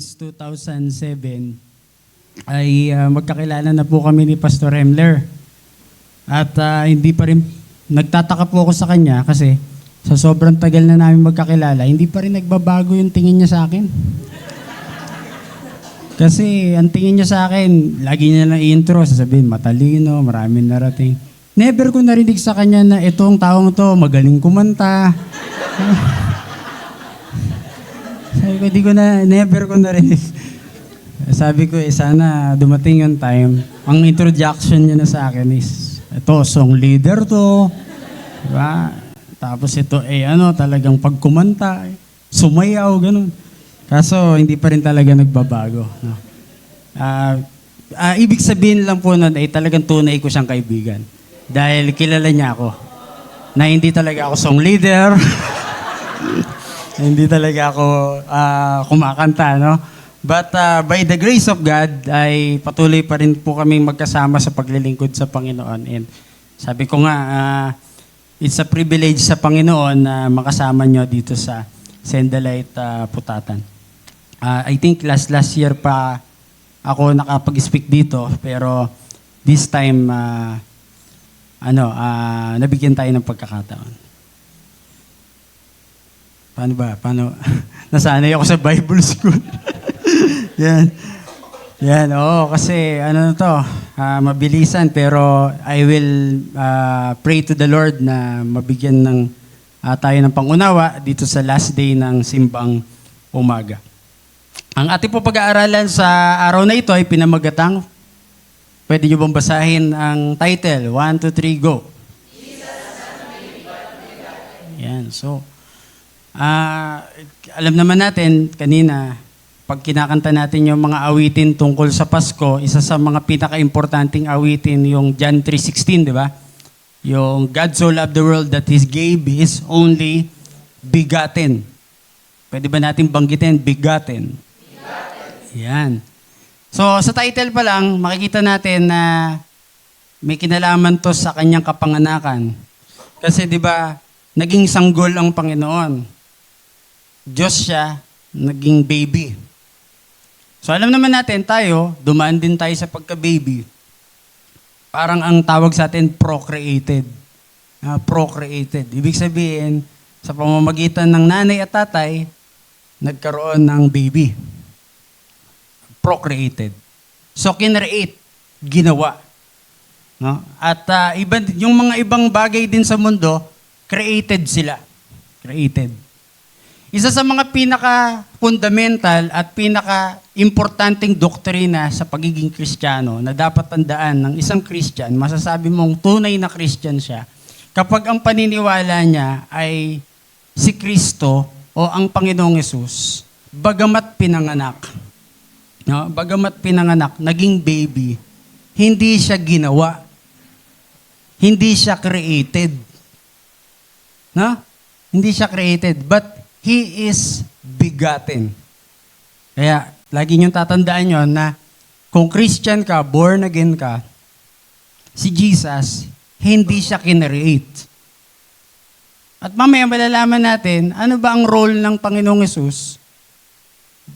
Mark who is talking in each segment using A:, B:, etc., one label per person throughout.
A: since 2007 ay magkakilala na po kami ni Pastor Hemler. At hindi pa rin, nagtataka po ako sa kanya kasi sa sobrang tagal na namin magkakilala, hindi pa rin nagbabago yung tingin niya sa akin. Kasi ang tingin niya sa akin, lagi niya lang i-intro, sasabihin, matalino, maraming narating. Never ko narinig sa kanya na itong taong to, magaling kumanta. Sabi ko, never ko narinig. Sabi ko, sana dumating yung time. Ang introduction niya na sa akin is, ito, song leader to. Diba? Tapos ito, talagang pagkumanta, sumayaw, ganun. Kaso, hindi pa rin talaga nagbabago. No? Ibig sabihin lang po nun ay talagang tunay ko siyang kaibigan. Dahil kilala niya ako. Na hindi talaga ako song leader. Hindi talaga ako kumakanta, no? But by the grace of God, ay patuloy pa rin po kaming magkasama sa paglilingkod sa Panginoon. And sabi ko nga, it's a privilege sa Panginoon na makasama nyo dito sa Sendalite Putatan. I think last year pa ako nakapag-speak dito, pero this time, nabigyan tayo ng pagkakataon. Paano ba? Nasanay ako sa Bible school. Yan, kasi mabilisan, pero I will pray to the Lord na mabigyan ng tayo ng pangunawa dito sa last day ng simbang umaga. Ang ating po pag-aaralan sa araw na ito ay pinamagatang, pwede nyo bang basahin ang title? 1, 2, 3, go. Yan, so, alam naman natin kanina, pag kinakanta natin yung mga awitin tungkol sa Pasko, isa sa mga pinaka-importanting awitin yung John 3:16, di ba? Yung God so loved the world that He gave His only begotten. Pwede ba natin banggitin? Begotten. Yan. So, sa title pa lang, makikita natin na may kinalaman to sa kanyang kapanganakan. Kasi di ba, naging sanggol ang Panginoon. Diyos siya, naging baby. So, alam naman natin tayo, dumaan din tayo sa pagka-baby. Parang ang tawag sa atin, procreated. Procreated. Ibig sabihin, sa pamamagitan ng nanay at tatay, nagkaroon ng baby. Procreated. So, kinreate, ginawa. No? At yung mga ibang bagay din sa mundo, created sila. Created. Isa sa mga pinaka-fundamental at pinaka-importanting doktrina sa pagiging Kristiyano na dapat tandaan ng isang Christian, masasabi mong tunay na Christian siya, kapag ang paniniwala niya ay si Kristo o ang Panginoong Hesus, bagamat pinanganak, naging baby, hindi siya ginawa. Hindi siya created. No? Hindi siya created, but He is begotten. Kaya, lagi niyong tatandaan yon na kung Christian ka, born again ka, si Jesus, hindi siya kinreate. At mamaya malalaman natin, ano ba ang role ng Panginoong Hesus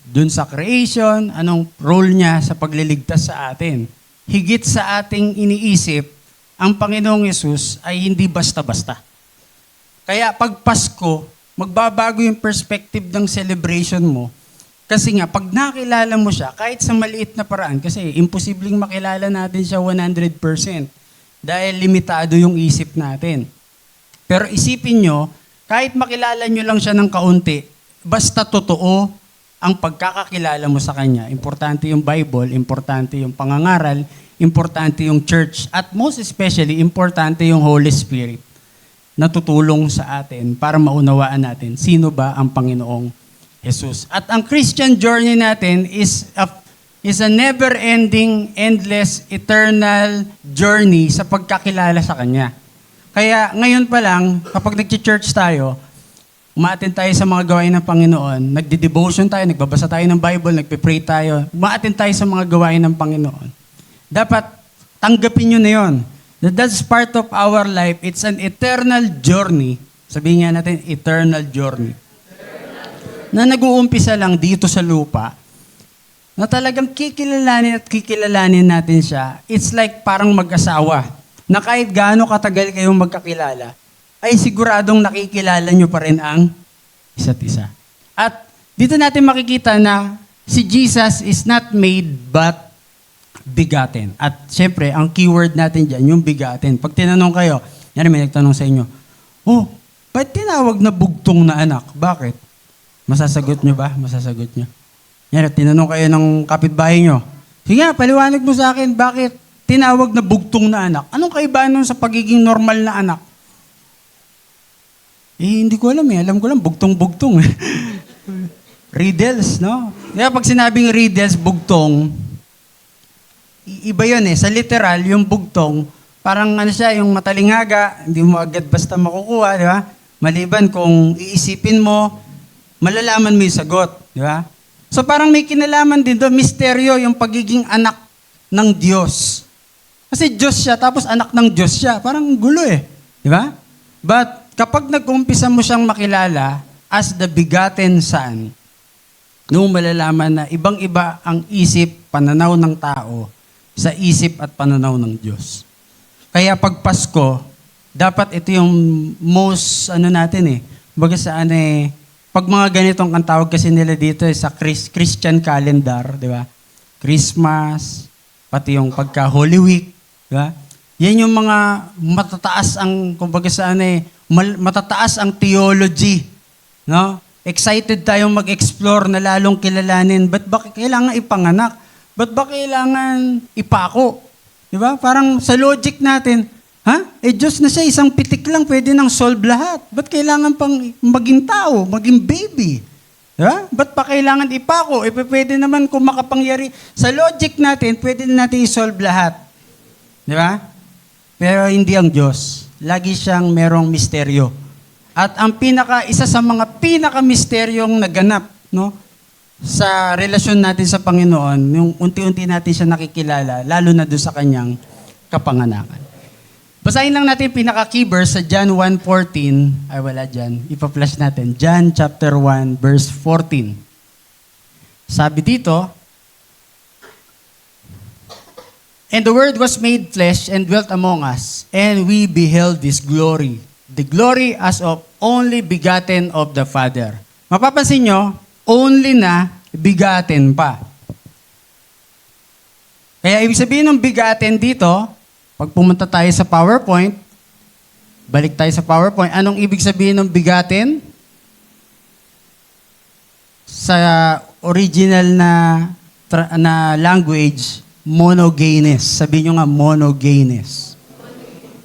A: dun sa creation, anong role niya sa pagliligtas sa atin. Higit sa ating iniisip, ang Panginoong Hesus ay hindi basta-basta. Kaya pag Pasko, magbabago yung perspective ng celebration mo. Kasi nga, pag nakilala mo siya, kahit sa maliit na paraan, kasi imposibleng makilala natin siya 100% dahil limitado yung isip natin. Pero isipin nyo, kahit makilala nyo lang siya ng kaunti, basta totoo ang pagkakakilala mo sa Kanya. Importante yung Bible, importante yung pangangaral, importante yung church, at most especially, importante yung Holy Spirit na tutulong sa atin para maunawaan natin sino ba ang Panginoong Jesus. At ang Christian journey natin is a never-ending, endless, eternal journey sa pagkakilala sa Kanya. Kaya ngayon pa lang, kapag nag-church tayo, umaattend tayo sa mga gawain ng Panginoon, nagde-devotion tayo, nagbabasa tayo ng Bible, nagpe-pray tayo, umaattend tayo sa mga gawain ng Panginoon. Dapat tanggapin nyo na yun. That's part of our life. It's an eternal journey. Sabihin nga natin, eternal journey. Na nag-uumpisa lang dito sa lupa na talagang kikilalanin at kikilalanin natin siya. It's like parang mag-asawa, na kahit gaano katagal kayong magkakilala, ay siguradong nakikilala nyo pa rin ang isa't isa. At dito natin makikita na si Jesus is not made but begotten. At syempre, ang keyword natin dyan, yung begotten. Pag tinanong kayo, yan may nagtanong sa inyo, ba't tinawag na bugtong na anak? Bakit? Masasagot nyo ba? Masasagot nyo? Yan, tinanong kayo ng kapitbahay nyo. Sige nga, paliwanag mo sa akin, bakit tinawag na bugtong na anak? Anong kaibahan nun sa pagiging normal na anak? Hindi ko alam eh. Alam ko lang, bugtong-bugtong. Riddles, no? Kaya pag sinabing riddles, bugtong, iba yun eh. Sa literal, yung bugtong, parang siya, yung matalingaga, hindi mo agad basta makukuha, di ba? Maliban kung iisipin mo, malalaman mo yung sagot, di ba? So parang may kinalaman din doon, misteryo yung pagiging anak ng Diyos. Kasi Diyos siya, tapos anak ng Diyos siya. Parang gulo eh. Di ba? But kapag nag-umpisa mo siyang makilala as the begotten Son, noong malalaman na ibang-iba ang isip, pananaw ng tao sa isip at pananaw ng Diyos. Kaya pag Pasko, dapat ito yung most, natin eh, baga saan eh, pag mga ganitong ang tawag kasi nila dito sa Christian calendar, di ba? Christmas, pati yung pagka Holy Week, di ba? Yan yung mga matataas ang, kumbaga saan eh, matataas ang theology, no? Excited tayong mag-explore na lalong kilalanin. Ba't ba kailangan ipanganak? Ba't ba kailangan ipako? Di ba? Parang sa logic natin, Diyos na siya, isang pitik lang, pwede nang solve lahat. Ba't kailangan pang maging tao, maging baby? Di ba? Ba't pa kailangan ipako? Pwede naman kung makapangyari. Sa logic natin, pwede na natin i-solve lahat. Di ba? Pero hindi ang Diyos. Lagi siyang merong misteryo. At ang isa sa mga pinaka-misteryong naganap, no, sa relasyon natin sa Panginoon, yung unti-unti natin siya nakikilala, lalo na doon sa kanyang kapanganakan. Basahin lang natin pinaka-key verse sa John 1:14. Ay, wala dyan. Ipa-flash natin. John chapter 1, verse 14. Sabi dito, "And the Word was made flesh and dwelt among us, and we beheld His glory. The glory as of only begotten of the Father." Mapapansin nyo, only na begotten pa. Kaya ibig sabihin ng begotten dito, pag pumunta tayo sa PowerPoint, balik tayo sa PowerPoint, anong ibig sabihin ng begotten? Sa original na language, monogenes. Sabihin nyo nga, monogenes.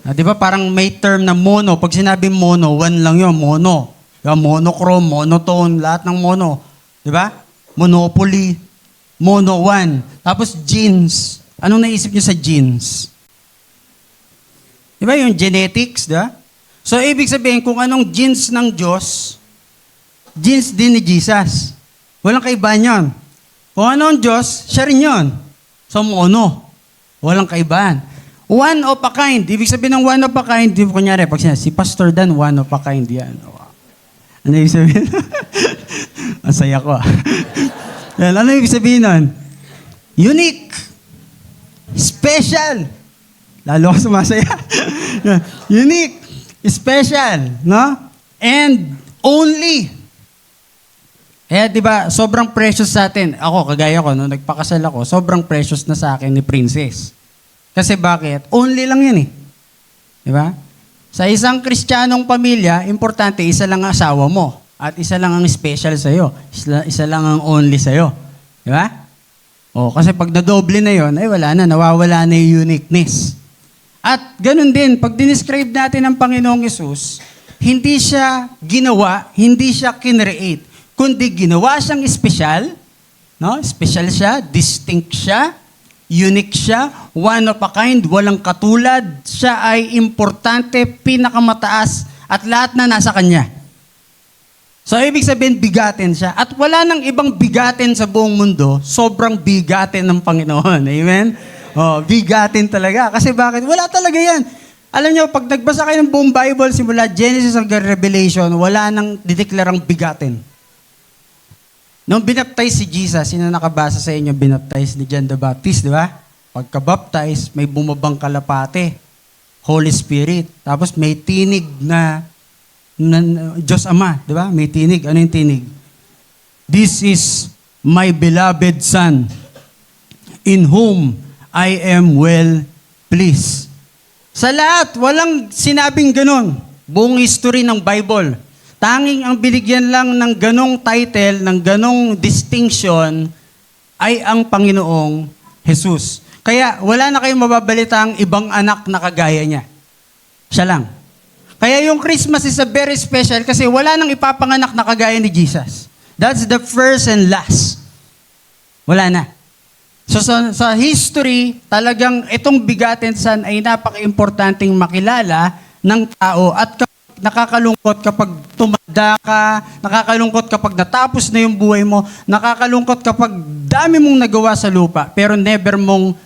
A: Di ba parang may term na mono. Pag sinabi mono, one lang yun, mono. Diba? Monochrome, monotone, lahat ng mono. Di ba? Monopoly, mono one. Tapos genes. Anong naisip nyo sa genes? Di ba yung genetics, di ba? So, ibig sabihin, kung anong genes ng Diyos, genes din ni Jesus. Walang kaibahan yun. Kung anong Diyos, siya rin yun. So, mono. Walang kaibahan. One of a kind. Ibig sabihin ng one of a kind, di ba kunyari, pag si Pastor Dan, one of a kind yan. Ano ibig sabihin? Ang saya ko. Ano ibig sabihin nun? Unique. Special. Lalo ako sumasaya. Unique. Special. No? And only. Kaya di ba sobrang precious sa atin. Ako, kagaya ko, no, nagpakasal ako, sobrang precious na sa akin ni Princess. Kasi bakit? Only lang yan eh. Di ba? Sa isang Kristiyanong pamilya, importante, isa lang ang asawa mo. At isa lang ang special sa'yo. Isa lang ang only sa'yo. Di ba? Kasi pag nadoble na yon, ay wala na, nawawala na yung uniqueness. At ganun din, pag dinescribe natin ang Panginoong Yesus, hindi siya ginawa, hindi siya kinreate, kundi ginawa siyang special, no? Special siya, distinct siya, unique siya, one of a kind, walang katulad, siya ay importante, pinakamataas, at lahat na nasa Kanya. So, ibig sabihin, bigatin siya. At wala nang ibang bigatin sa buong mundo, sobrang bigatin ng Panginoon. Amen? Bigatin talaga. Kasi bakit? Wala talaga yan. Alam nyo, pag nagbasa kayo ng buong Bible, simula Genesis hanggang Revelation, wala nang dideklarang bigatin. Nung binaptize si Jesus, sino nakabasa sa inyo binaptize ni John the Baptist, di ba? Pagka-baptize, may bumabang kalapate, Holy Spirit. Tapos may tinig na Diyos Ama, di ba? May tinig. Ano yung tinig? This is my beloved Son, in whom I am well pleased. Sa lahat, walang sinabing ganun. Buong history ng Bible. Tanging ang binigyan lang ng ganong title, ng ganong distinction, ay ang Panginoong Jesus. Kaya wala na kayong mababalitang ibang anak na kagaya niya. Siya lang. Kaya yung Christmas is a very special kasi wala nang ipapanganak na kagaya ni Jesus. That's the first and last. Wala na. So sa history, talagang itong begotten Son ay napaka-importanting makilala ng tao at nakakalungkot kapag tumanda ka, nakakalungkot kapag natapos na yung buhay mo, nakakalungkot kapag dami mong nagawa sa lupa, pero never mong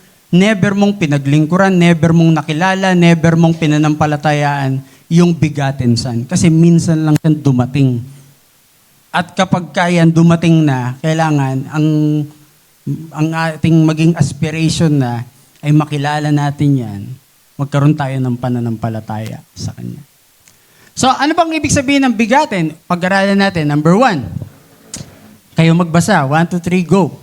A: pinaglingkuran, never mong nakilala, never mong pinanampalatayaan yung begotten Son. Kasi minsan lang yan dumating. At kapag kayan dumating na, kailangan ang ating maging aspiration na ay makilala natin yan, magkaroon tayo ng pananampalataya sa Kanya. So, ano bang ibig sabihin ng bigatin? Pag-aralan natin. Number 1. Kayo magbasa. 1, 2, 3, go.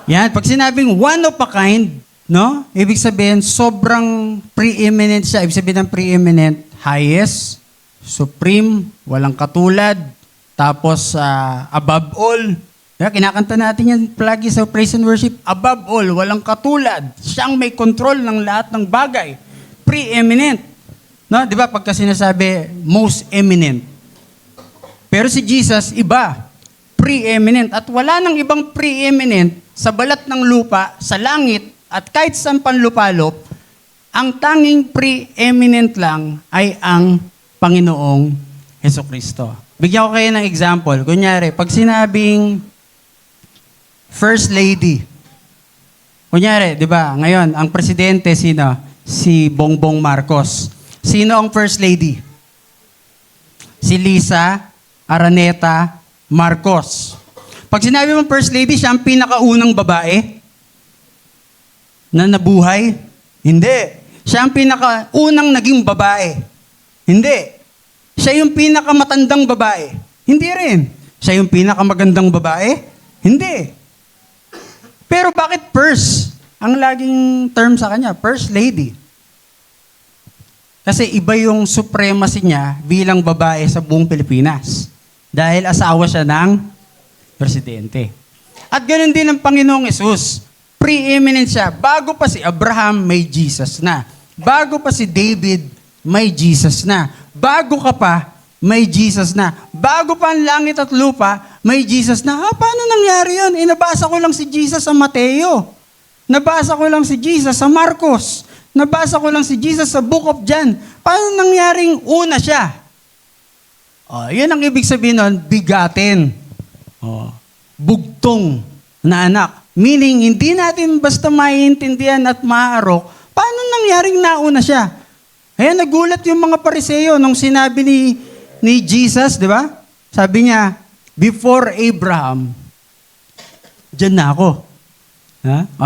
A: Yan. Pag sinabing one of a kind, no? Ibig sabihin, sobrang preeminent siya. Ibig sabihin ng preeminent, highest, supreme, walang katulad, tapos above all. Kaya kinakanta natin yan palagi sa praise and worship. Above all, walang katulad. Siyang may control ng lahat ng bagay. Preeminent. No? Di ba pagka sinasabi, most eminent. Pero si Jesus, iba. Preeminent. At wala nang ibang preeminent sa balat ng lupa, sa langit, at kahit saan panlupalop, ang tanging preeminent lang ay ang Panginoong Hesukristo. Bigyan ko kayo ng example. Kunyari, pag sinabing First Lady. Kunyari, di ba, ngayon, ang presidente, sino? Si Bongbong Marcos. Sino ang First Lady? Si Lisa Araneta Marcos. Pag sinabi mong First Lady, siya ang pinakaunang babae na nabuhay? Hindi. Siya ang pinakaunang naging babae? Hindi. Siya yung pinakamatandang babae? Hindi rin. Siya yung pinakamagandang babae? Hindi. Pero bakit first? Ang laging term sa kanya, First Lady. Kasi iba yung supremacy niya bilang babae sa buong Pilipinas. Dahil asawa siya ng presidente. At ganoon din ang Panginoong Yesus. Preeminent siya. Bago pa si Abraham, may Jesus na. Bago pa si David, may Jesus na. Bago ka pa, may Jesus na. Bago pa ang langit at lupa, may Jesus na. Paano nangyari yun? Nabasa ko lang si Jesus sa Mateo. Nabasa ko lang si Jesus sa Marcos. Nabasa ko lang si Jesus sa Book of John. Paano nangyaring una siya? Yan ang ibig sabihin nun, bigatin. Bugtong na anak. Meaning, hindi natin basta maiintindihan at maaarok, paano nangyaring nauna siya? Kaya nagulat yung mga Pariseo nung sinabi ni Jesus, di ba? Sabi niya, before Abraham, dyan na ako.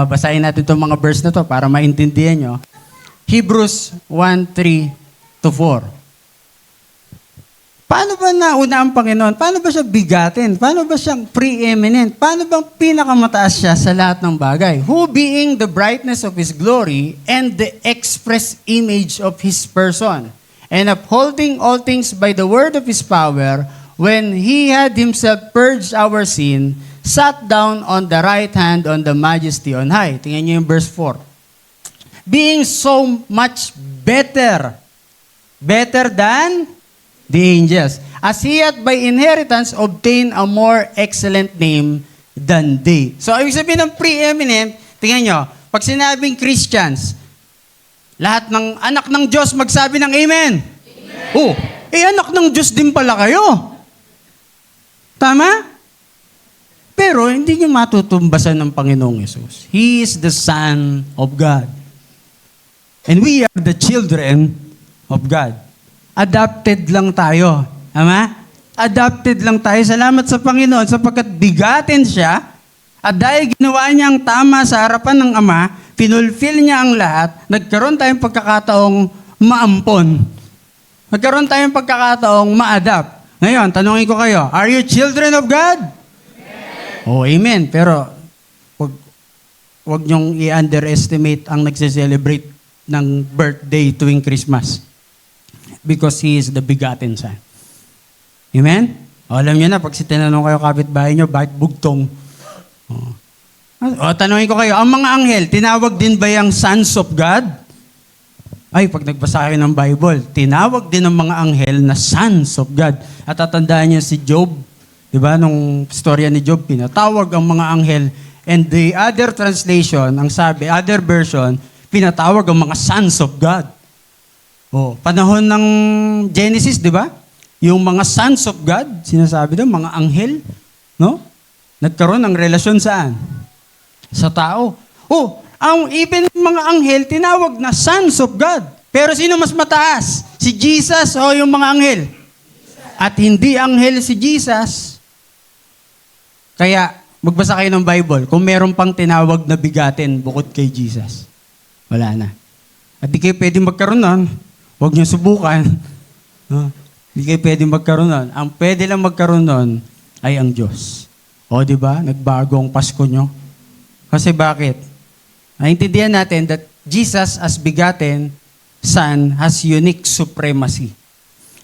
A: Basahin natin itong mga verse na to para maintindihan nyo. Hebrews 1:3-4. Paano ba nauna ang Panginoon? Paano ba siya bigatin? Paano ba siyang preeminent? Paano bang pinakamataas siya sa lahat ng bagay? Who being the brightness of His glory and the express image of His person, and upholding all things by the word of His power, when He had Himself purged our sin, sat down on the right hand on the majesty on high. Tingnan niyo yung verse 4. Being so much better than the angels, as He hath by inheritance obtained a more excellent name than they. So, ibig sabihin ng preeminent, tingnan nyo, pag sinabing Christians, lahat ng anak ng Diyos magsabi ng Amen. Amen. Anak ng Diyos din pala kayo. Tama? Pero hindi nyo matutumbasan ng Panginoong Yesus. He is the Son of God. And we are the children of God. Adopted lang tayo. Ama? Adopted lang tayo. Salamat sa Panginoon sapagkat bigatin siya at dahil ginawa niya ang tama sa harapan ng Ama, pinulfill niya ang lahat, nagkaroon tayong pagkakataong maampon. Nagkaroon tayong pagkakataong ma-adapt. Ngayon, tanungin ko kayo, are you children of God? Amen. Oh, amen. Pero, wag niyong i-underestimate ang nagse-celebrate ng birthday tuwing Christmas. Because He is the begotten Son. Amen? O, alam niyo na, pag tinanong kayo kapitbahay niyo, bakit bugtong? O, tanungin ko kayo, ang mga anghel, tinawag din ba yung sons of God? Ay, pag nagbasa kayo ng Bible, tinawag din ng mga anghel na sons of God. At tatandaan niyo si Job, di ba, nung storya ni Job, pinatawag ang mga anghel. And the other translation, ang sabi, other version, pinatawag ang mga sons of God. O, panahon ng Genesis, di ba? Yung mga sons of God, sinasabi doon, mga anghel, no? Nagkaroon ng relasyon saan? Sa tao. Oh, even mga anghel, tinawag na sons of God. Pero sino mas mataas? Si Jesus o yung mga anghel? At hindi anghel si Jesus. Kaya, magbasa kayo ng Bible, kung meron pang tinawag na bigatin bukod kay Jesus, wala na. At di kayo pwede magkaroon nun. Huwag niyo subukan. No? Di kayo pwede magkaroon nun. Ang pwede lang magkaroon nun ay ang Diyos. O, di ba? Nagbago ang Pasko nyo. Kasi bakit? Naintindihan natin that Jesus as begotten Son has unique supremacy.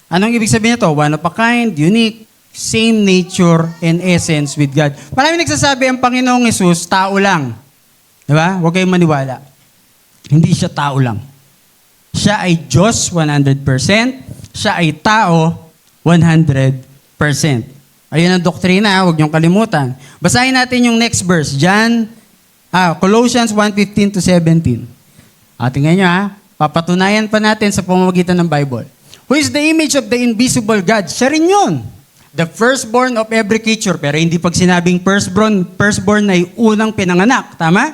A: Anong ibig sabihin nito? One of a kind, unique, same nature and essence with God. Marami nagsasabi ang Panginoong Hesus, tao lang. Di ba? Huwag kayong maniwala. Hindi siya tao lang. Siya ay Diyos 100%. Siya ay tao 100%. Ayun ang doktrina, huwag niyong kalimutan. Basahin natin yung next verse. Colossians 1:15 to 17. Tingnan niyo papatunayan pa natin sa pamamagitan ng Bible. Who is the image of the invisible God? Siya rin yun. The firstborn of every creature. Pero hindi pag sinabing firstborn ay unang pinanganak. Tama?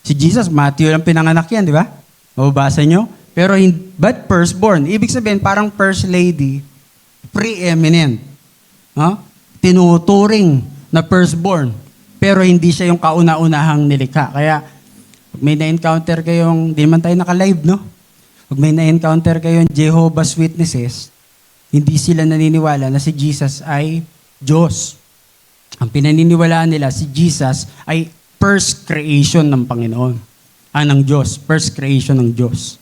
A: Si Jesus, Matthew lang pinanganak yan, di ba? Mababasa nyo? Pero, but firstborn. Ibig sabihin, parang first lady, preeminent. Tinuturing na firstborn. Pero hindi siya yung kauna-unahang nilikha. Kaya, pag may na-encounter kayong, di naman tayo naka-live, no? Pag may na-encounter kayong Jehovah's Witnesses, hindi sila naniniwala na si Jesus ay Diyos. Ang pinaniniwalaan nila, si Jesus ay first creation ng Panginoon. Ng Diyos. First creation ng Diyos.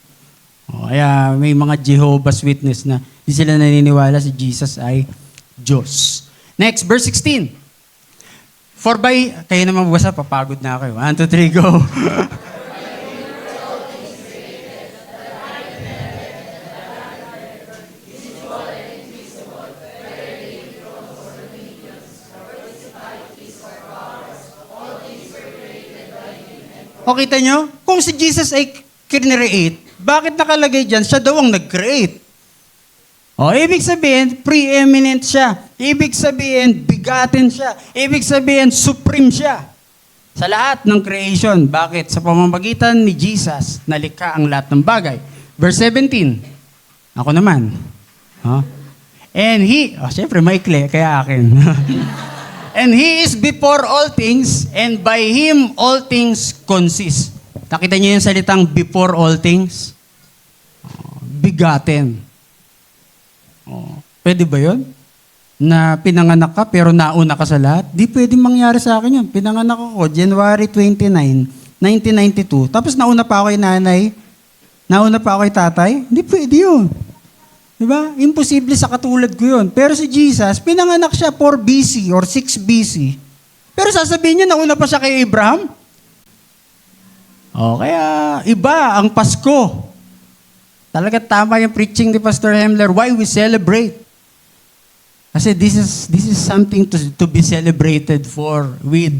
A: Kaya may mga Jehovah's Witness na hindi sila naniniwala si Jesus ay Diyos. Next, verse 16. For by, kayo naman basa, papagod na kayo. 1, 2, 3, go. O kita nyo, kung si Jesus ay kinreate, bakit nakalagay dyan, siya daw ang nag-create? O, ibig sabihin, preeminent siya. Ibig sabihin, bigatin siya. Ibig sabihin, supreme siya. Sa lahat ng creation. Bakit? Sa pamamagitan ni Jesus, nalikha ang lahat ng bagay. Verse 17. Ako naman. And He, syempre maikli, kaya akin. And He is before all things, and by Him all things consist. Nakita niyo yung salitang before all things? Bigaten. Pwede ba yun? Na pinanganak ka pero nauna ka sa lahat? Di pwede mangyari sa akin yun. Pinanganak ako January 29, 1992. Tapos nauna pa ako kay nanay. Nauna pa ako kay tatay. Hindi pwede yun. Diba? Imposible sa katulad ko yun. Pero si Jesus, pinanganak siya 4 BC or 6 BC. Pero sasabihin niya, nauna pa siya kay Abraham. Kaya iba ang Pasko. Talaga tama yung preaching ni Pastor Hemler. Why we celebrate? Kasi this is something to be celebrated for with.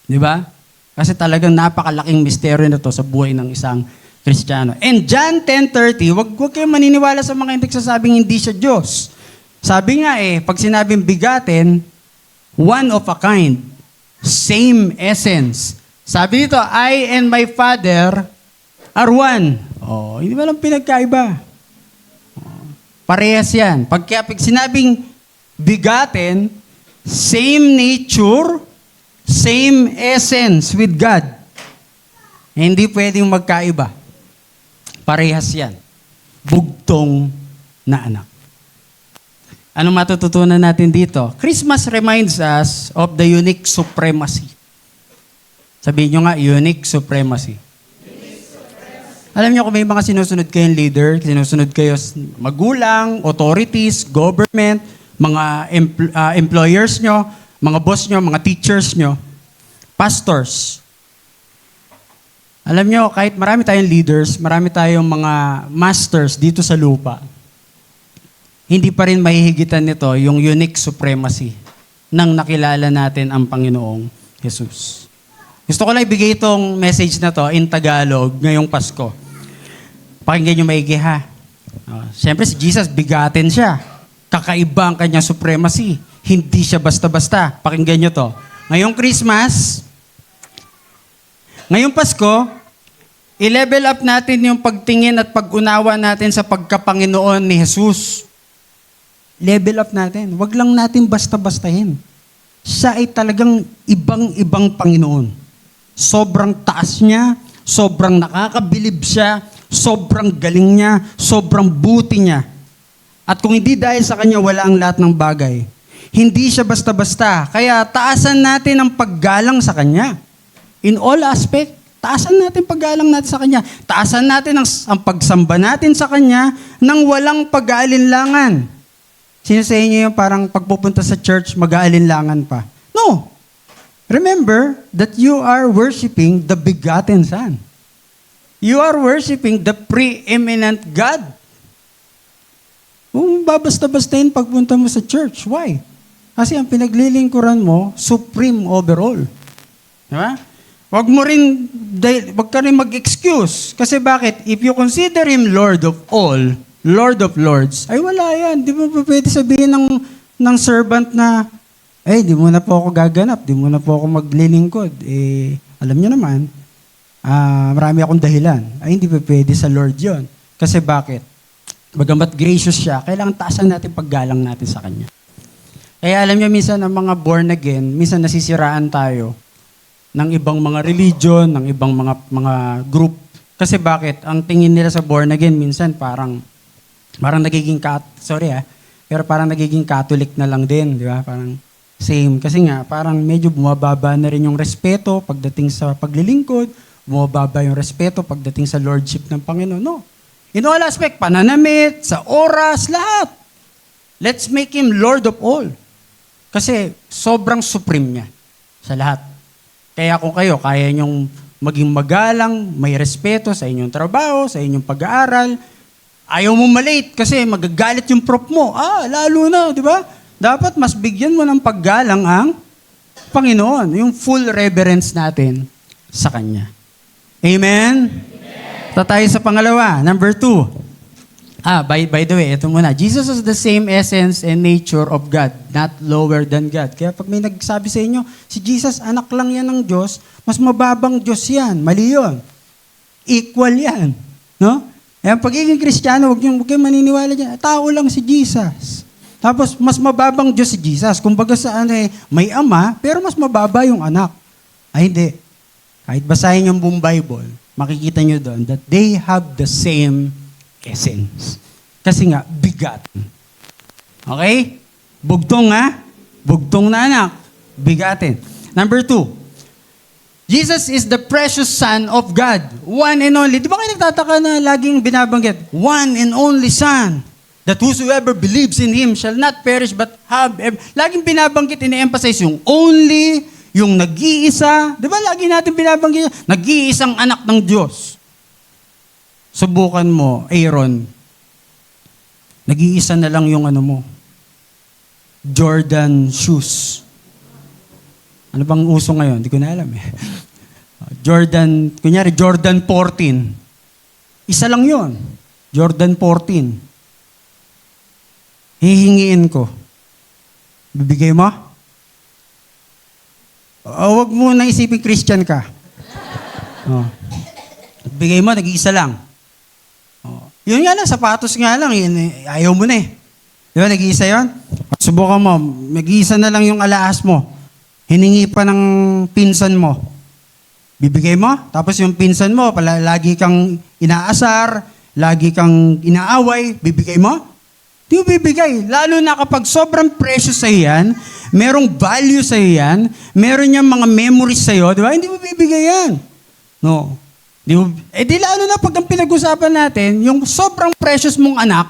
A: Diba? Kasi talagang napakalaking misteryo na to sa buhay ng isang Kristiyano. And John 10:30, wag kayong maniniwala sa mga nagsasabing hindi siya Diyos. Sabi nga pag sinabing bigatin, one of a kind, same essence. Sabi dito, I and my Father are one. Hindi ba lang pinagkaiba? Parehas yan. Pag sinabing begotten, same nature, same essence with God. Hindi pwedeng magkaiba. Parehas yan. Bugtong na anak. Anong matututunan natin dito? Christmas reminds us of the unique supremacy. Sabihin nyo nga, unique supremacy. Alam niyo kung may mga sinusunod kayong leader, sinusunod kayo magulang, authorities, government, mga employers nyo, mga boss nyo, mga teachers nyo, pastors. Alam niyo, kahit marami tayong leaders, marami tayong mga masters dito sa lupa, hindi pa rin mahihigitan nito yung unique supremacy nang nakilala natin ang Panginoong Jesus. Gusto ko lang ibigay itong message na to in Tagalog ngayong Pasko. Pakinggan nyo maigi ha. Siyempre si Jesus, bigatin siya. Kakaiba ang kanyang supremacy. Hindi siya basta-basta. Pakinggan nyo to. Ngayong Christmas, ngayong Pasko, i-level up natin yung pagtingin at pag-unawa natin sa pagkapanginoon ni Jesus. Level up natin. Huwag lang natin basta-bastahin. Siya ay talagang ibang-ibang Panginoon. Sobrang taas niya, sobrang nakakabilib siya, sobrang galing niya, sobrang buti niya. At kung hindi dahil sa kanya, wala ang lahat ng bagay. Hindi siya basta-basta. Kaya taasan natin ang paggalang sa kanya. In all aspect, taasan natin paggalang natin sa kanya. Taasan natin ang pagsamba natin sa kanya nang walang pag-aalinlangan. Sino sa inyo yung parang pagpupunta sa church, mag-aalinlangan pa? No. Remember that you are worshiping the begotten Son. You are worshiping the preeminent God. Kung babasta-bastahin pagpunta mo sa church, why? Kasi ang pinaglilingkuran mo, supreme overall. Diba? Wag ka rin mag-excuse. Kasi bakit? If you consider Him Lord of all, Lord of Lords, ay wala yan. Di mo pa pwede sabihin ng servant na, di mo na po ako gaganap, di mo na po ako maglilingkod. Alam niyo naman, marami akong dahilan. Ay, hindi pa pwede sa Lord yon. Kasi bakit? Bagamat gracious siya, kailangan taasan natin paggalang natin sa Kanya. Kaya alam niyo, minsan ang mga born again, minsan nasisiraan tayo ng ibang mga religion, ng ibang mga group. Kasi bakit? Ang tingin nila sa born again, minsan parang nagiging pero parang nagiging Catholic na lang din, di ba? Parang same. Kasi nga, parang medyo bumababa na rin yung respeto pagdating sa paglilingkod, bumababa yung respeto pagdating sa lordship ng Panginoon. No. In all aspect, pananamit, sa oras, lahat. Let's make Him Lord of all. Kasi sobrang supreme niya sa lahat. Kaya kung kayo, kaya niyong maging magalang, may respeto sa inyong trabaho, sa inyong pag-aaral, ayaw mo malate kasi magagalit yung prof mo. Lalo na, di ba? Dapat mas bigyan mo ng paggalang ang Panginoon. Yung full reverence natin sa Kanya. Amen? Tayo sa pangalawa. Number 2. By the way, ito muna. Jesus is the same essence and nature of God, not lower than God. Kaya pag may nagsabi sa inyo, si Jesus, anak lang yan ng Diyos, mas mababang Diyos yan. Mali yun. Equal yan. No? Ang pagiging Kristiyano, huwag kayong maniniwala dyan. Tao lang si Jesus. Tapos, mas mababang Diyos si Jesus. Kumbaga may ama, pero mas mababa yung anak. Ay, hindi. Kahit basahin yung buong Bible, makikita nyo doon that they have the same essence. Kasi nga, bigatin. Okay? Bugtong Bugtong na anak. Bigatin. Number 2. Jesus is the precious Son of God. One and only. Di ba kayo nagtataka na laging binabanggit? One and only Son. That whosoever believes in Him shall not perish but have... Laging binabanggit, ine-emphasize yung only, yung nag-iisa. Di ba lagi natin binabanggit? Nag-iisang anak ng Diyos. Subukan mo, Aaron. Nag-iisa na lang yung Jordan shoes. Ano bang uso ngayon? Hindi ko na alam Jordan 14. Isa lang yon. Jordan 14. Hihingiin ko. Bibigay mo? Huwag mo nang isipin Christian ka. Bigay mo, nag-iisa lang. Yun nga lang, sapatos nga lang, yun, ayaw mo na eh. Di ba, nag-iisa yun? Subukan mo, mag-iisa na lang yung alahas mo. Hiningi pa ng pinsan mo. Bibigay mo, tapos yung pinsan mo, lagi kang inaasar, lagi kang inaaway, bibigay mo? Di mo bibigay. Lalo na kapag sobrang precious sa'yo yan, merong value sa'yo yan, meron niyang mga memories sa'yo, di ba? Hindi mo bibigay yan. No. Di lalo na pag ang pinag-usapan natin, yung sobrang precious mong anak,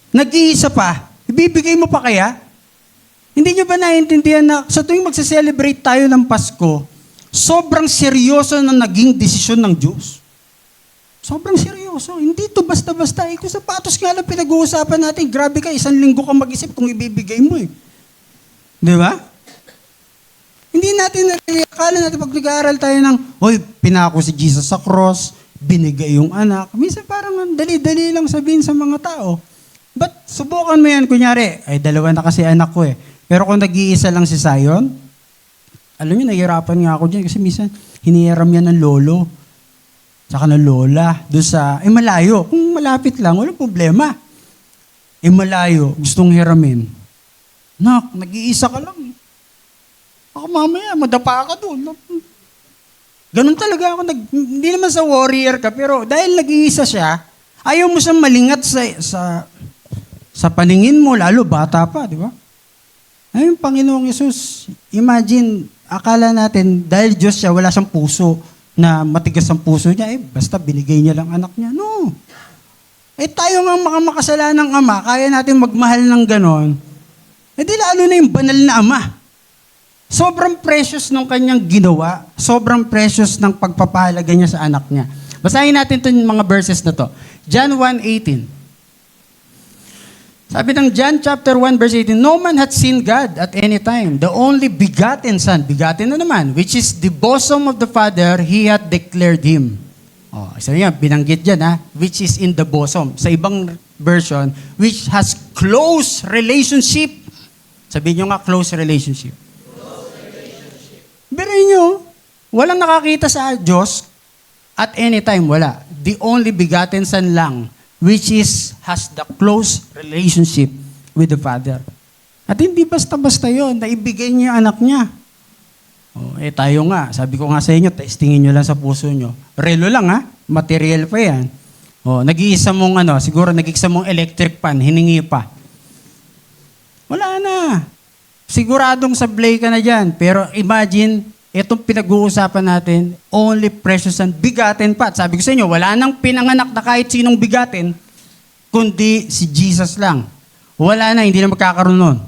A: nag-iisa pa, ibibigay mo pa kaya? Hindi nyo ba naiintindihan na sa tuwing magse-celebrate tayo ng Pasko, sobrang seryoso na naging desisyon ng Diyos? Sobrang seryoso. Hindi to basta-basta. Kung sapatos nga lang pinag-uusapan natin, grabe ka, 1 linggo ka mag-isip kung ibibigay mo eh. Di ba? Hindi natin akala natin pag nag-aaral tayo ng, pinako si Jesus sa cross, binigay yung anak. Minsan parang dali-dali lang sabihin sa mga tao. But subukan mo yan, kunyari, 2 na kasi anak ko eh. Pero kung nag-iisa lang si Zion, alam niyo, nahihirapan nga ako dyan kasi minsan hinihiram yan ng lolo. Tsaka ng lola. Doon sa, malayo. Kung malapit lang, walang problema. Malayo, gustong hiramin. Nak, nag-iisa ka lang. Ako mamaya, madapa ka doon. Ganun talaga ako. Hindi naman sa warrior ka, pero dahil nag-iisa siya, ayaw mo siyang malingat sa paningin mo, lalo bata pa, di ba? Ay, yung Panginoong Yesus, imagine, akala natin, dahil Diyos siya, wala siyang puso, na matigas ang puso niya, basta binigay niya lang anak niya. No. Tayo nga mga makasalanang ama, kaya natin magmahal ng ganon. Di lalo na yung banal na ama. Sobrang precious ng kanyang ginawa, sobrang precious ng pagpapahalaga niya sa anak niya. Basahin natin itong mga verses na to. John 1:18. Sabi ng John chapter 1 verse 18, no man hath seen God at any time. The only begotten Son, begotten na naman, which is the bosom of the Father, He hath declared Him. Isa yan, binanggit dyan which is in the bosom. Sa ibang version, which has close relationship. Sabihin nyo nga, close relationship. Biruin nyo, walang nakakita sa Diyos at any time, wala. The only begotten Son lang, which has the close relationship with the Father. At hindi basta-basta yun, naibigay niya anak niya. Tayo nga, sabi ko nga sa inyo, testingin nyo lang sa puso nyo. Relo lang material pa yan. Nag-iisa mong siguro nag-iisa mong electric pan, hiningi pa. Wala na. Siguradong sablay ka na dyan. Pero imagine, itong pinag-uusapan natin, only precious and begotten pa. At sabi ko sa inyo, wala nang pinanganak na kahit sinong begotten, kundi si Jesus lang. Wala na, hindi na magkakaroon nun.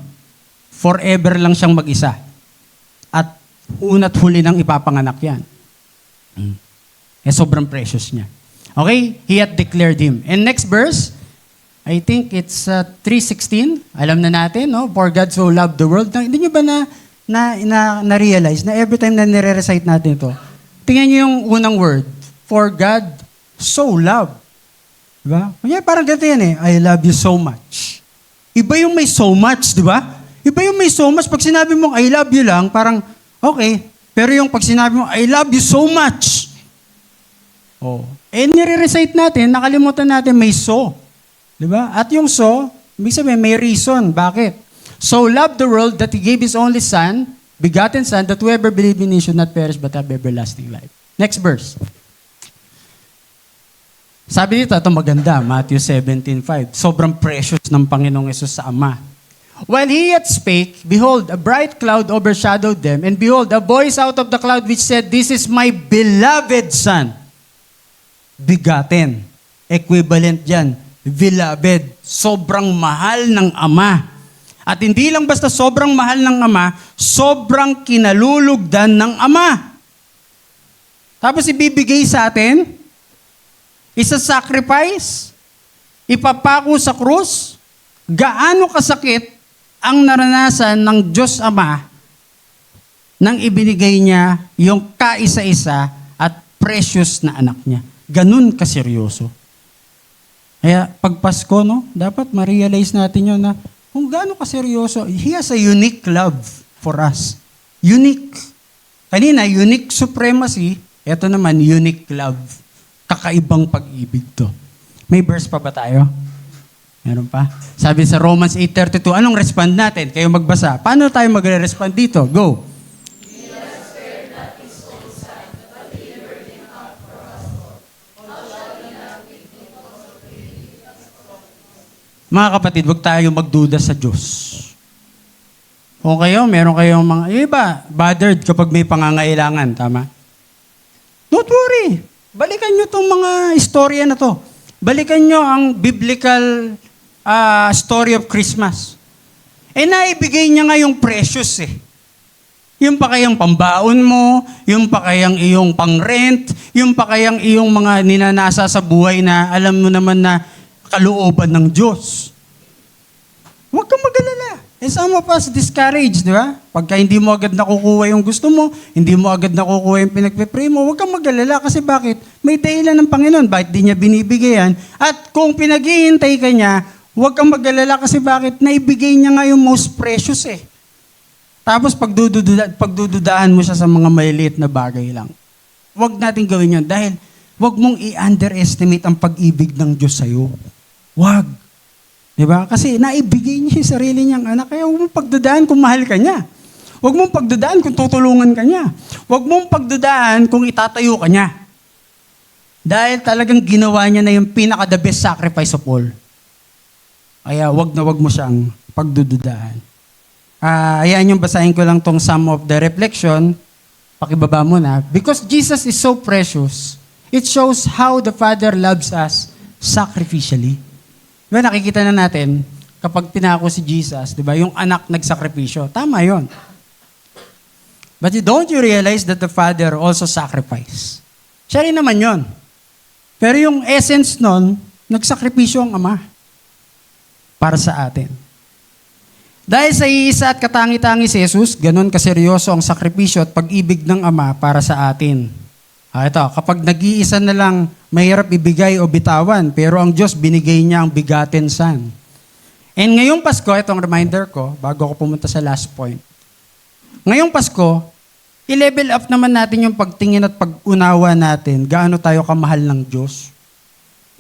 A: Forever lang siyang mag-isa. At una't huli nang ipapanganak yan. Sobrang precious niya. Okay? He hath declared Him. And next verse, I think it's 3:16. Alam na natin, no? For God so loved the world. Hindi nyo ba na-realize na every time na nire-recite natin ito, tingnan nyo yung unang word, for God so loved. Diba? Kanya parang ganito yan I love you so much. Iba yung may so much, di ba? Iba yung may so much. Pag sinabi mong I love you lang, parang okay. Pero yung pag sinabi mo, I love you so much. Nire-recite natin, nakalimutan natin may so. Di ba? At yung so, ibig sabihin may reason. Bakit? So loved the world that He gave His only Son, begotten Son, that whoever believe in Him should not perish but have everlasting life. Next verse. Sabi dito, ito maganda, Matthew 17:5. Sobrang precious ng Panginoong Yesus sa Ama. While He yet spake, behold, a bright cloud overshadowed them, and behold, a voice out of the cloud which said, This is my beloved Son. Begotten. Equivalent dyan. Beloved. Sobrang mahal ng Ama. At hindi lang basta sobrang mahal ng Ama, sobrang kinalulugdan ng Ama. Tapos ibibigay sa atin, isa-sacrifice, ipapako sa krus, gaano kasakit ang naranasan ng Diyos Ama nang ibinigay niya yung kaisa-isa at precious na anak niya. Ganun kaseryoso. Kaya pag Pasko, dapat ma-realize natin yun na kung gaano kaseryoso, He has a unique love for us. Unique. Kanina, unique supremacy. Ito naman, unique love. Kakaibang pag-ibig to. May verse pa ba tayo? Meron pa? Sabi sa Romans 8:32, anong respond natin? Kayo magbasa. Paano tayo magre-respond dito? Go. Mga kapatid, huwag tayo magduda sa Diyos. Kung kayo, meron kayong mga, iba, bothered kapag may pangangailangan, tama? Don't worry. Balikan nyo itong mga istorya na to. Balikan nyo ang biblical story of Christmas. Naibigay niya nga yung precious eh. Yung pa kayang pambaon mo, yung pa kayang iyong pang-rent, yung pa kayang iyong mga ninanasa sa buhay na alam mo naman na kalooban ng Diyos. Huwag kang mag-alala. Some of us discouraged, di ba? Pagka hindi mo agad nakukuha yung gusto mo, hindi mo agad nakukuha yung pinagpipray mo, huwag kang mag-alala kasi bakit? May dahilan ng Panginoon, bakit di niya binibigay yan? At kung pinaghihintay ka niya, huwag kang mag-alala kasi bakit? Naibigay niya nga yung most precious eh. Tapos pagdududahan mo siya sa mga maliliit na bagay lang. Huwag natin gawin yun dahil huwag mong i-underestimate ang pag-ibig ng Diyos sa'yo. Huwag. Diba? Kasi naibigay niya yung sarili niyang anak. Kaya huwag mong pagdudaan kung mahal ka niya. Huwag mong pagdudaan kung tutulungan ka niya. Huwag mong pagdudaan kung itatayo ka niya. Dahil talagang ginawa niya na yung pinaka-the best sacrifice of all. Kaya huwag na huwag mo siyang pagdududaan. Ayan yung basahin ko lang tong some of the reflection. Pakibaba mo na. Because Jesus is so precious, it shows how the Father loves us sacrificially. Diba, nakikita na natin, kapag pinako si Jesus, diba, yung anak nagsakripisyo. Tama yon. But don't you realize that the Father also sacrificed? Siya rin naman yon. Pero yung essence nun, nagsakripisyo ang Ama para sa atin. Dahil sa iisa at katangi-tangi si Jesus, ganun kaseryoso ang sakripisyo at pag-ibig ng Ama para sa atin. Ito, kapag nag-iisa na lang, mahirap ibigay o bitawan, pero ang Diyos binigay niya ang bigatin Son. And ngayong Pasko, itong reminder ko, bago ako pumunta sa last point. Ngayong Pasko, i-level up naman natin yung pagtingin at pag-unawa natin, gaano tayo kamahal ng Diyos.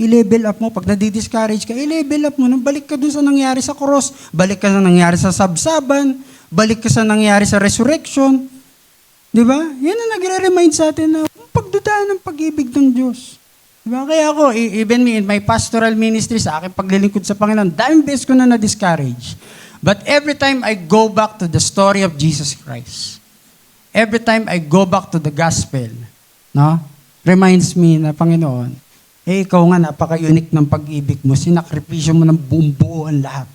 A: I-level up mo, pag nadi-discourage ka, i-level up mo, balik ka dun sa nangyari sa cross, balik ka sa nangyari sa sabsaban, balik ka sa nangyari sa resurrection. Diba? Yan ang nagre-remind sa atin na pagdudaan ng pag-ibig ng Diyos. Diba? Kaya ako, even me in my pastoral ministry, sa aking paglilingkod sa Panginoon, daming beses ko na na-discourage. But every time I go back to the story of Jesus Christ, every time I go back to the gospel, no, reminds me na, Panginoon, ikaw nga, napaka-unique ng pag-ibig mo, sinakripisyo mo ng buong ang lahat.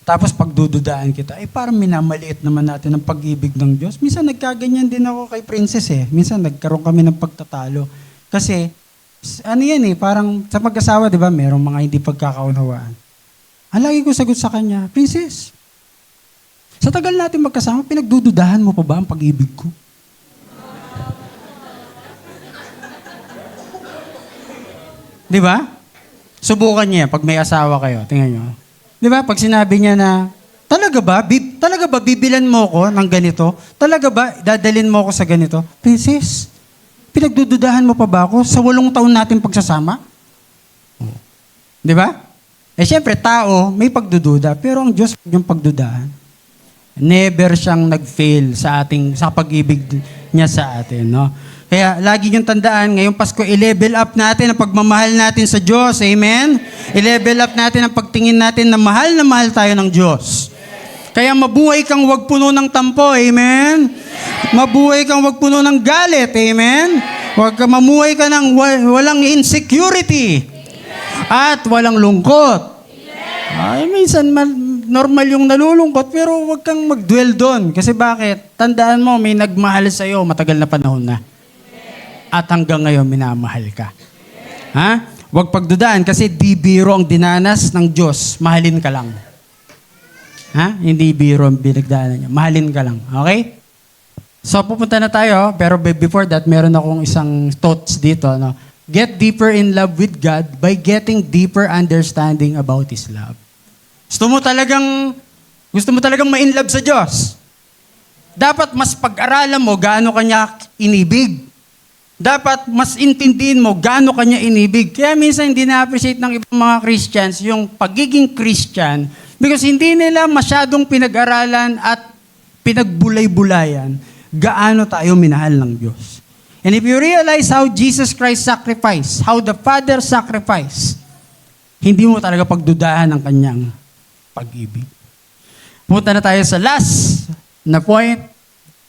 A: Tapos pagdududaan kita, parang minamaliit naman natin ang pag-ibig ng Diyos. Minsan nagkaganyan din ako kay Princess eh. Minsan nagkaroon kami ng pagtatalo. Kasi, ano yan eh, parang sa mag-asawa, di ba, merong mga hindi pagkakaunawaan. Ang lagi ko sagot sa kanya, Princess, sa tagal natin magkasama, pinagdududahan mo pa ba ang pag-ibig ko? Di ba? Subukan niya pag may asawa kayo. Tingnan niyo. Di ba? Pag sinabi niya na, talaga ba bibilan mo ko ng ganito? Talaga ba dadalhin mo ko sa ganito? Princess, pinagdududahan mo pa ba ako sa 8 taon natin pagsasama? Di ba? Siyempre, tao, may pagdududa, pero ang Diyos yung pagdudahan. Never siyang nag-fail sa pag-ibig niya sa atin, no? Kaya lagi niyong tandaan, ngayong Pasko, i-level up natin ang pagmamahal natin sa Diyos. Amen? I-level up natin ang pagtingin natin na mahal tayo ng Diyos. Kaya mabuhay kang wag puno ng tampo. Amen? Mabuhay kang wag puno ng galit. Amen? Mamuhay ka ng walang insecurity. At walang lungkot. Minsan normal yung nalulungkot, pero wag kang mag-dwell doon. Kasi bakit? Tandaan mo, may nagmahal sa'yo, matagal na panahon na. At hanggang ngayon, minamahal ka. Ha? Huwag pagdudaan kasi di biro ang dinanas ng Diyos. Mahalin ka lang. Ha? Hindi biro ang binagdaanan niya. Mahalin ka lang. Okay? So, pupunta na tayo. Pero before that, meron akong isang thoughts dito. No? Get deeper in love with God by getting deeper understanding about His love. Gusto mo talagang ma-in love sa Diyos. Dapat mas pag-aralan mo gaano kanya inibig. Dapat mas intindihin mo gaano kanya inibig. Kaya minsan hindi na-appreciate ng ibang mga Christians yung pagiging Christian because hindi nila masyadong pinag-aralan at pinagbulay-bulayan gaano tayo minahal ng Diyos. And if you realize how Jesus Christ sacrificed, how the Father sacrificed, hindi mo talaga pagdudahan ang kanyang pag-ibig. Punta na tayo sa last na point.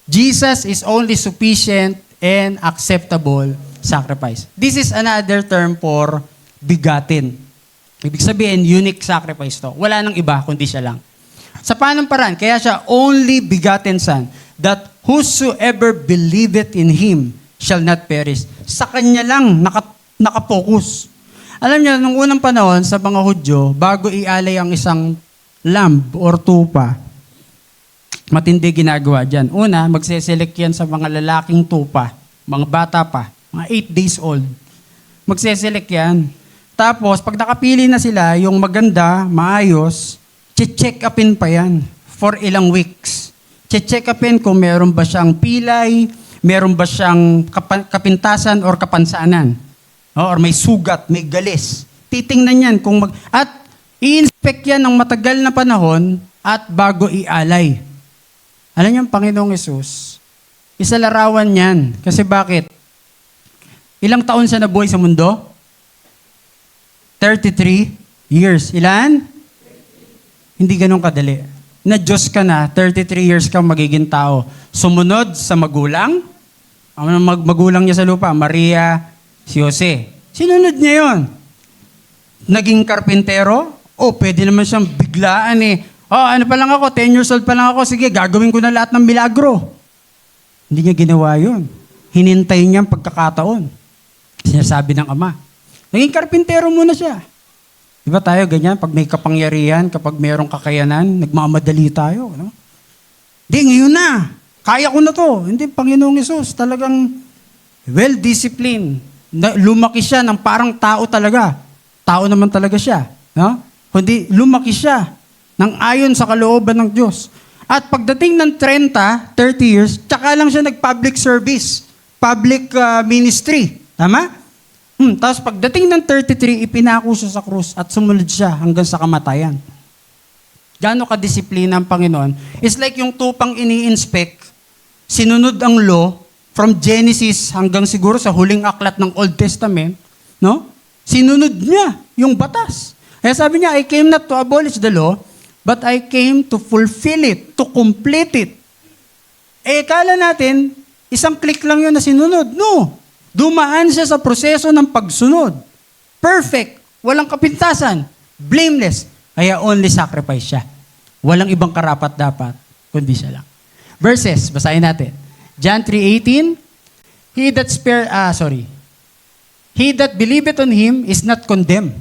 A: Jesus is only sufficient and acceptable sacrifice. This is another term for begotten. Ibig sabihin, unique sacrifice to. Wala nang iba, kundi siya lang. Sa paanong paraan? Kaya siya only begotten Son, that whosoever believeth in Him shall not perish. Sa Kanya lang nakapokus. Alam niyo, nung unang panahon sa mga Hudyo, bago ialay ang isang lamb or tupa, matindi ginagawa dyan. Una, magseselect yan sa mga lalaking tupa, mga bata pa, mga 8 days old. Magseselect yan. Tapos, pag nakapili na sila, yung maganda, maayos, check upin pa yan for ilang weeks. Check upin kung meron ba siyang pilay, meron ba siyang kapintasan or kapansanan. Or may sugat, may galis. Titingnan yan at i-inspect yan ng matagal na panahon at bago ialay. Alam niyo, ang Panginoong Yesus, isa larawan yan. Kasi bakit? Ilang taon siya nabuhay sa mundo? 33 years. Ilan? Hindi ganun kadali. Na Diyos ka na, 33 years kang magiging tao. Sumunod sa magulang. Ang magulang niya sa lupa, Maria, si Jose. Sinunod niya yon. Naging karpintero? Pwede naman siyang biglaan ano pa lang ako, 10 years old pa lang ako, sige, gagawin ko na lahat ng milagro. Hindi niya ginawa yun. Hinintay niya ang pagkakataon. Sinasabi ng Ama. Naging karpintero muna siya. Diba tayo ganyan, pag may kapangyarihan, kapag mayroong kakayanan, nagmamadali tayo. No? Di, ngayon na. Kaya ko na to. Hindi, Panginoong Yesus, talagang well-disciplined. Lumaki siya ng parang tao talaga. Tao naman talaga siya. No? Kundi lumaki siya nang ayon sa kalooban ng Diyos. At pagdating ng 30 years, tsaka lang siya nag-public service, public ministry. Tama? Tapos pagdating ng 33, ipinako siya sa krus at sumunod siya hanggang sa kamatayan. Gaano kadisiplina ang Panginoon? It's like yung tupang ini-inspect, sinunod ang law from Genesis hanggang siguro sa huling aklat ng Old Testament, no? Sinunod niya yung batas. Kaya sabi niya, I came not to abolish the law, but I came to fulfill it, to complete it. Kala natin, isang click lang yun na sinunod. No. Dumaan siya sa proseso ng pagsunod. Perfect. Walang kapintasan. Blameless. Kaya only sacrifice siya. Walang ibang karapat-dapat, kundi siya lang. Verses, basahin natin. John 3:18, He that believeth on Him is not condemned.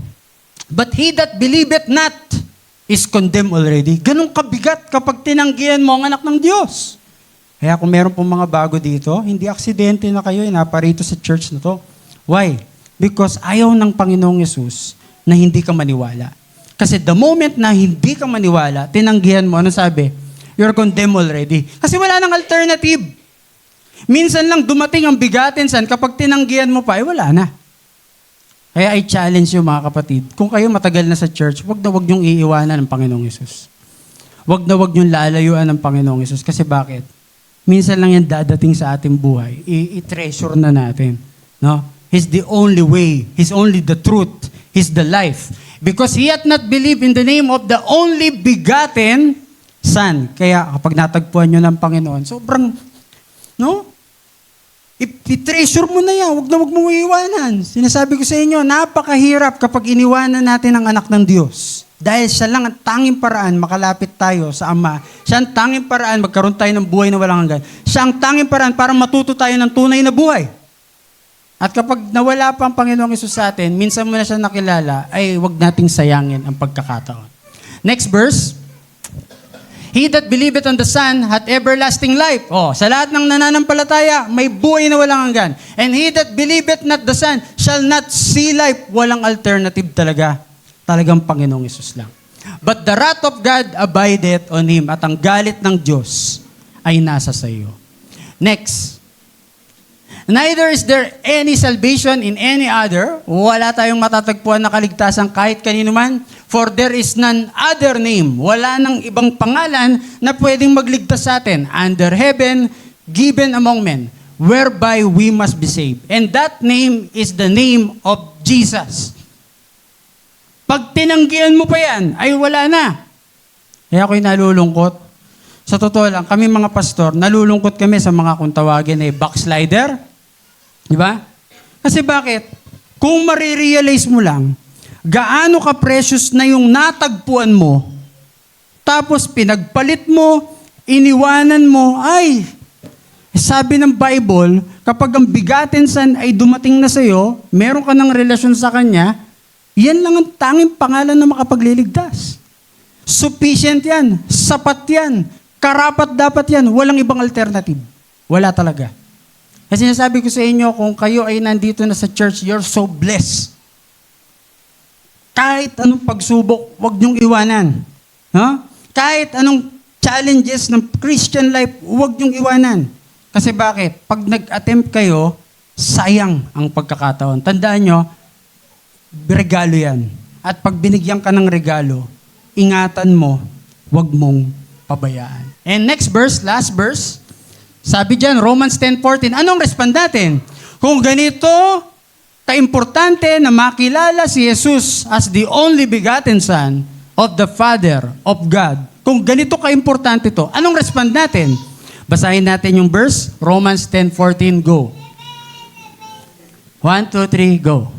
A: But he that believeth not is condemned already. Ganun kabigat kapag tinanggihan mo ang anak ng Diyos. Kaya kung meron pong mga bago dito, hindi aksidente na kayo, naparito sa church na to. Why? Because ayaw ng Panginoong Yesus na hindi ka maniwala. Kasi the moment na hindi ka maniwala, tinanggihan mo, ano sabi? You're condemned already. Kasi wala nang alternative. Minsan lang dumating ang bigatin san, kapag tinanggihan mo pa, wala na. Kaya I challenge you mga kapatid, kung kayo matagal na sa church, wag niyong iiwanan ng Panginoong Yesus. Wag niyong lalayuan ng Panginoong Yesus. Kasi bakit? Minsan lang yan dadating sa ating buhay. I-treasure na natin. No? He's the only way. He's only the truth. He's the life. Because he hath not believed in the name of the only begotten Son. Kaya kapag natagpuan nyo ng Panginoon, sobrang, no? I-treasure mo na yan. Huwag mong iiwanan. Sinasabi ko sa inyo, napakahirap kapag iniwanan natin ang anak ng Diyos. Dahil siya lang ang tanging paraan makalapit tayo sa Ama. Siya ang tanging paraan magkaroon tayo ng buhay na walang hanggan. Siya ang tanging paraan para matuto tayo ng tunay na buhay. At kapag nawala pa ang Panginoong Hesus sa atin, minsan mo na siya nakilala, ay huwag nating sayangin ang pagkakataon. Next verse. He that believeth on the Son hath everlasting life. Sa lahat ng nananampalataya, may buhay na walang hanggan. And he that believeth not the Son shall not see life. Walang alternative talaga. Talagang Panginoong Hesus lang. But the wrath of God abideth on him. At ang galit ng Diyos ay nasa sa iyo. Next. Neither is there any salvation in any other. Wala tayong matatagpuan na kaligtasan kahit kanino man. For there is none other name. Wala nang ibang pangalan na pwedeng magligtas sa atin under heaven, given among men, whereby we must be saved. And that name is the name of Jesus. Pag tinanggihan mo pa yan, ay wala na. Kaya ako'y nalulungkot. Sa totoo lang, kami mga pastor, nalulungkot kami sa mga kung tawagin ay backslider. Di ba? Kasi bakit? Kung marirealize mo lang, gaano ka-precious na yung natagpuan mo, tapos pinagpalit mo, iniwanan mo, ay, sabi ng Bible, kapag ang bigatin san ay dumating na sa'yo, meron ka ng relasyon sa Kanya, yan lang ang tanging pangalan na makapagliligtas. Sufficient yan, sapat yan, karapat dapat yan, walang ibang alternative. Wala talaga. Kasi sinasabi ko sa inyo, kung kayo ay nandito na sa church, you're so blessed. Kahit anong pagsubok, huwag niyong iwanan. No? Kahit anong challenges ng Christian life, huwag niyong iwanan. Kasi bakit? Pag nag-attempt kayo, sayang ang pagkakataon. Tandaan nyo, regalo yan. At pag binigyan ka ng regalo, ingatan mo, huwag mong pabayaan. And next verse, last verse, sabi dyan, Romans 10:14, anong respond natin? Kung ganito, kaimportante na makilala si Jesus as the only begotten Son of the Father of God. Kung ganito kaimportante to, anong respond natin? Basahin natin yung verse, Romans 10:14, go. 1, 2, 3, go.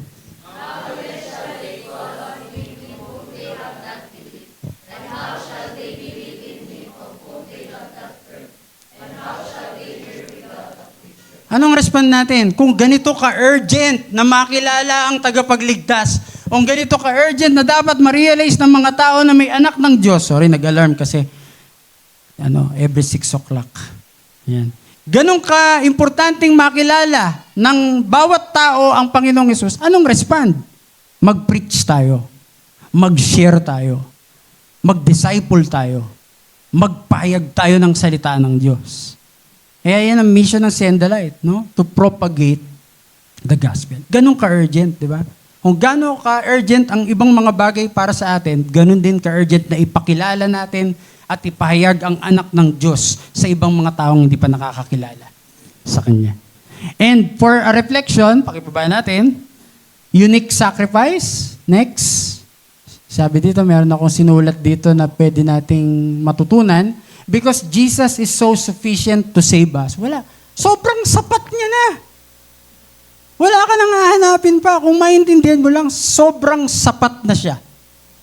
A: Anong respond natin? Kung ganito ka-urgent na makilala ang tagapagligtas, kung ganito ka-urgent na dapat ma-realize ng mga tao na may anak ng Diyos, sorry, nag-alarm kasi, every 6 o'clock. Yan. Ganun ka-importanteng makilala ng bawat tao ang Panginoong Hesus, anong respond? Mag-preach tayo, mag-share tayo, mag-disciple tayo, magpahayag tayo ng salita ng Diyos. Kaya yan ang mission ng Send the Light, no? To propagate the gospel. Ganun ka-urgent, di ba? Kung gano'n ka-urgent ang ibang mga bagay para sa atin, ganun din ka-urgent na ipakilala natin at ipahayag ang anak ng Diyos sa ibang mga taong hindi pa nakakakilala sa Kanya. And for a reflection, pakibaba natin, unique sacrifice. Next. Sabi dito, meron akong sinulat dito na pwede nating matutunan. Because Jesus is so sufficient to save us. Wala. Sobrang sapat niya na. Wala ka nang hahanapin pa. Kung maintindihan mo lang, sobrang sapat na siya.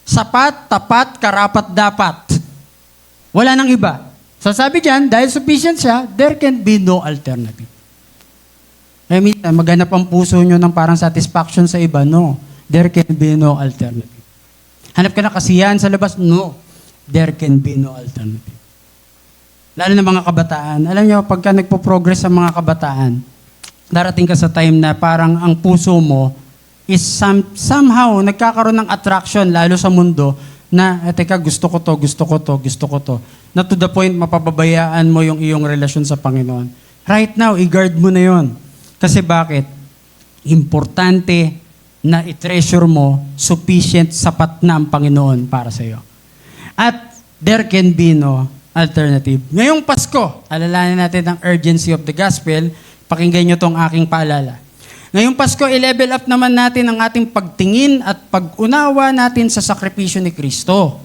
A: Sapat, tapat, karapat, dapat. Wala nang iba. So sabi dyan, dahil sufficient siya, there can be no alternative. I mean, maghanap ang puso nyo ng parang satisfaction sa iba. No. There can be no alternative. Hanap ka na kasiyahan sa labas? No. There can be no alternative. Lalo na mga kabataan. Alam nyo, pagka nagpo-progress sa mga kabataan, darating ka sa time na parang ang puso mo is somehow nagkakaroon ng attraction lalo sa mundo na, teka, gusto ko to. Na to the point, mapapabayaan mo yung iyong relasyon sa Panginoon. Right now, i-guard mo na yon. Kasi bakit? Importante na i-treasure mo, sufficient, sapat na ang Panginoon para sa iyo. At there can be no alternative. Ngayong Pasko, alalahanin natin ang urgency of the gospel. Pakinggan nyo tong aking paalala. Ngayong Pasko, i-level up naman natin ang ating pagtingin at pag-unawa natin sa sakripisyo ni Kristo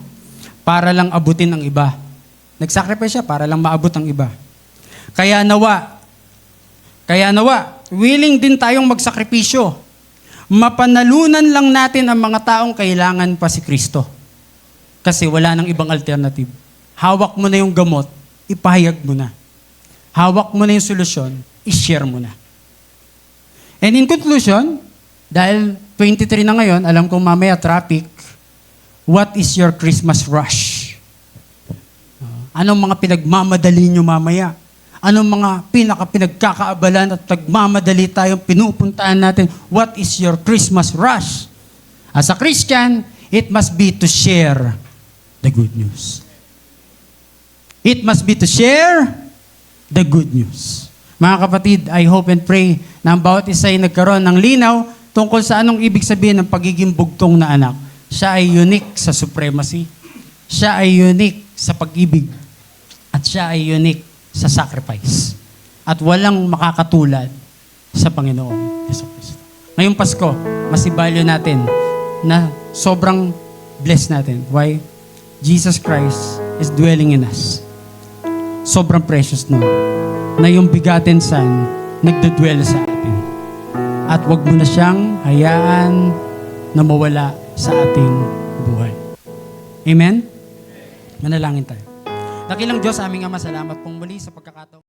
A: para lang abutin ang iba. Nag-sacrifice siya para lang maabot ang iba. Kaya nawa, willing din tayong magsakripisyo. Mapanalunan lang natin ang mga taong kailangan pa si Kristo. Kasi wala nang ibang alternative. Hawak mo na yung gamot, ipahayag mo na. Hawak mo na yung solusyon, i-share mo na. And in conclusion, dahil 23 na ngayon, alam kong mamaya traffic, what is your Christmas rush? Anong mga pinagmamadali nyo mamaya? Anong mga pinagkakaabalan at nagmamadali tayong pinupuntahan natin? What is your Christmas rush? As a Christian, it must be to share the good news. It must be to share the good news. Mga kapatid, I hope and pray na ang bawat isa ay nagkaroon ng linaw tungkol sa anong ibig sabihin ng pagiging bugtong na anak. Siya ay unique sa supremacy. Siya ay unique sa pag-ibig. At siya ay unique sa sacrifice. At walang makakatulad sa Panginoong Jesucristo. Ngayong Pasko, mas i-value natin na sobrang blessed natin. Why? Jesus Christ is dwelling in us. Sobrang precious nun. Na yung bigaten Son, nagdadwell sa atin. At wag mo na siyang hayaan na mawala sa ating buhay. Amen? Manalangin tayo. Dakilang Diyos, aming Ama, salamat pong muli sa pagkakataon.